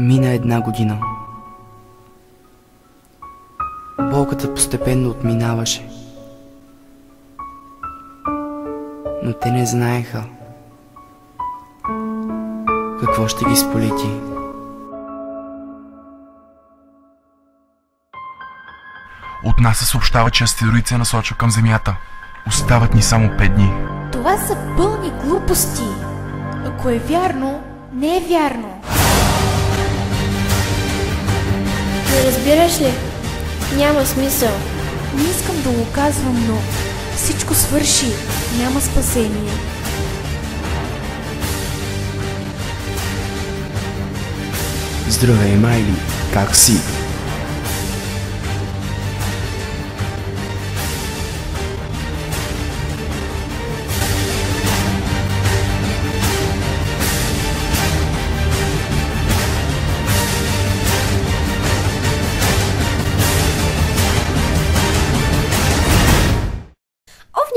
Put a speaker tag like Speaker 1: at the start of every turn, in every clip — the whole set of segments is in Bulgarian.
Speaker 1: Мина 1 година. Болката постепенно отминаваше. Но те не знаеха какво ще ги сполети.
Speaker 2: От нас се съобщава, че астероид се насочва към Земята. Остават ни само 5 дни.
Speaker 3: Това са пълни глупости. Ако е вярно, не е вярно.
Speaker 4: Не разбираш ли? Няма смисъл.
Speaker 3: Не искам да го казвам, но всичко свърши. Няма спасение.
Speaker 1: Здравей, Майли, как си?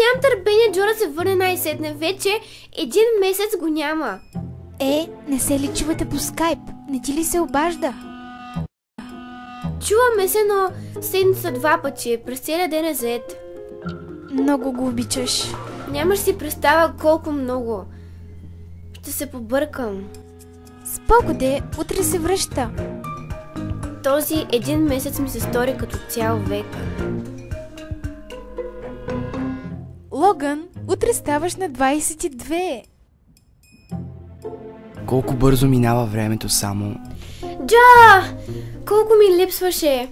Speaker 4: Нямам търпение Джо да се върне най-сетне. Вече 1 месец го няма.
Speaker 3: Не се ли чувате по скайп? Не ти ли се обажда?
Speaker 4: Чуваме се, но седмица 2 пъти. През целия ден е зает.
Speaker 3: Много го обичаш.
Speaker 4: Нямаш си представа колко много. Ще се побъркам.
Speaker 3: Спогоде, утре се връща.
Speaker 4: Този 1 месец ми се стори като цял век.
Speaker 3: Логан, утре ставаш на 22.
Speaker 1: Колко бързо минава времето само.
Speaker 4: Джо! Колко ми липсваше.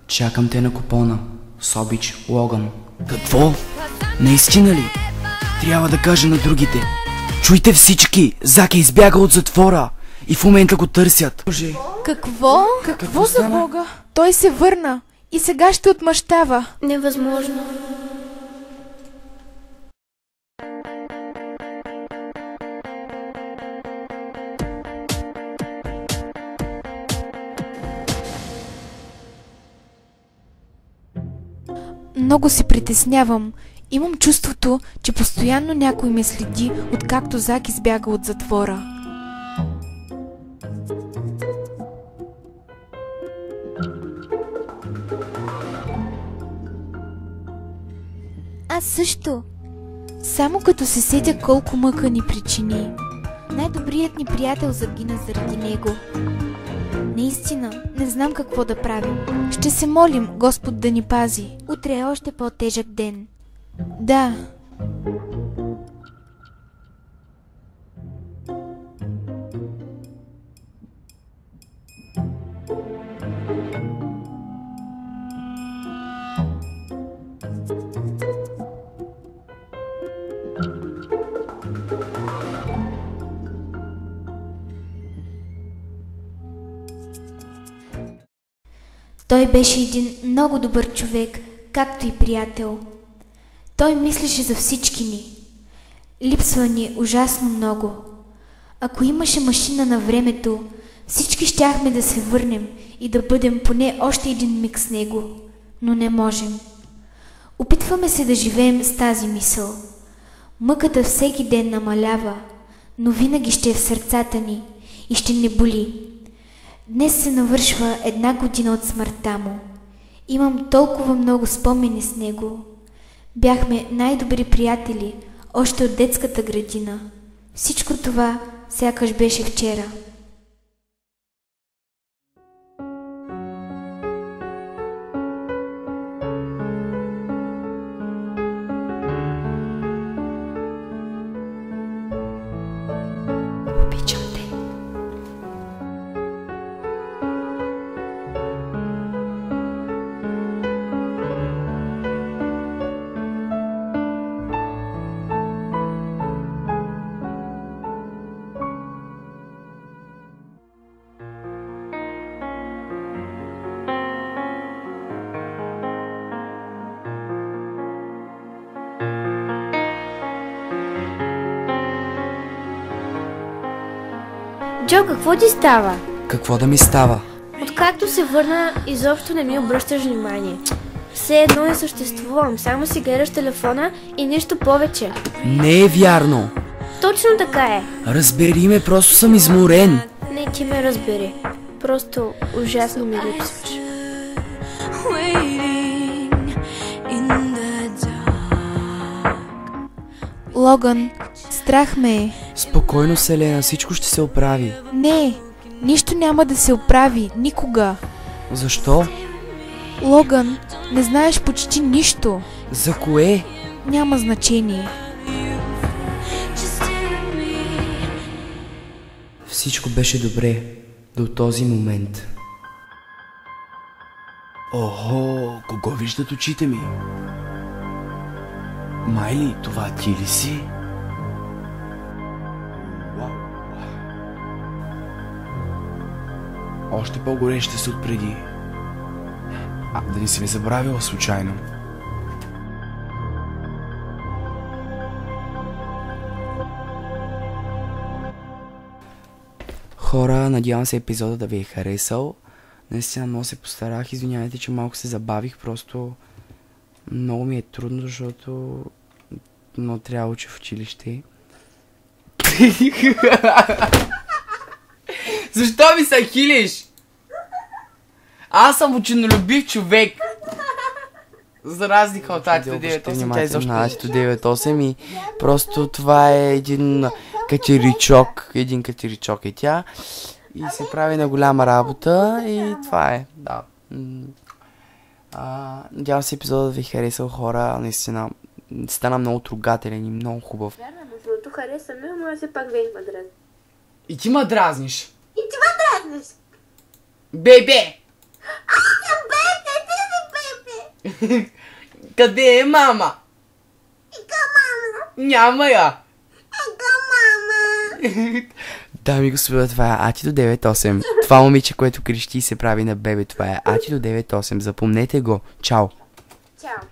Speaker 1: Чакам те на купона. С обич, Логан. Какво? Наистина ли? Трябва да кажа на другите. Чуйте всички! Зак е избягал от затвора и в момента го търсят.
Speaker 3: Какво? Какво за Бога? Той се върна и сега ще отмъщава.
Speaker 4: Невъзможно.
Speaker 3: Много се притеснявам. Имам чувството, че постоянно някой ме следи, откакто Зак избяга от затвора. Аз също. Само като се сетя колко мъка ни причини. Най-добрият ни приятел загина заради него. Наистина, не знам какво да правим. Ще се молим Господ да ни пази. Утре е още по-тежък ден. Да. Той беше един много добър човек, както и приятел. Той мислеше за всички ни. Липсва ни ужасно много. Ако имаше машина на времето, всички щяхме да се върнем и да бъдем поне още 1 миг с него. Но не можем. Опитваме се да живеем с тази мисъл. Мъката всеки ден намалява, но винаги ще е в сърцата ни и ще не боли. Днес се навършва 1 година от смъртта му. Имам толкова много спомени с него. Бяхме най-добри приятели, още от детската градина. Всичко това сякаш беше вчера.
Speaker 4: Обичам те. Джо, какво ти става?
Speaker 1: Какво да ми става?
Speaker 4: Откакто се върна, изобщо не ми обръщаш внимание. все едно не съществувам. Само си гледаш телефона и нищо повече.
Speaker 1: Не е вярно.
Speaker 4: Точно така е.
Speaker 1: Разбери ме, просто съм изморен.
Speaker 4: Не, ти ме разбери. Просто ужасно ми липсваш.
Speaker 3: Логан, страх ме е.
Speaker 1: Спокойно, Селена, всичко ще се оправи.
Speaker 3: Не, нищо няма да се оправи, никога.
Speaker 1: Защо?
Speaker 3: Логан, не знаеш почти нищо.
Speaker 1: За кое?
Speaker 3: Няма значение.
Speaker 1: Всичко беше добре до този момент. Охо, кого виждат очите ми? Майли, това ти ли си? Вау. Още по-гореща се отпреди. Да не си ме забравила случайно. Хора, надявам се епизода да ви е харесал. Наистина много се постарах. Извинявайте, че малко се забавих. Просто много ми е трудно, защото много трябва да уча в училище. Защо ми се хилиш? Аз съм ученолюбив човек. За разлика от АТ-98, тя изобщо не АТ-98 и просто това е един катеричок. Един катеричок е тя. И се прави на голяма работа и това е, да. Надявам се епизодът да ви харесал, хора. Наистина стана много трогателен и много хубав.
Speaker 4: Вярно, между другото хареса ме, но все пак век ме дразни.
Speaker 1: И ти ме дразниш.
Speaker 4: И ти ме дразниш.
Speaker 1: Бебе!
Speaker 4: Аз съм бебе, ти си бебе.
Speaker 1: Къде е мама?
Speaker 4: Ика мама.
Speaker 1: Няма я.
Speaker 4: Ика мама.
Speaker 1: Дами и господа, това е Ати до 98. Това момиче, което крещи и се прави на бебе, това е Ати до 98. Запомнете го. Чао!
Speaker 4: Чао.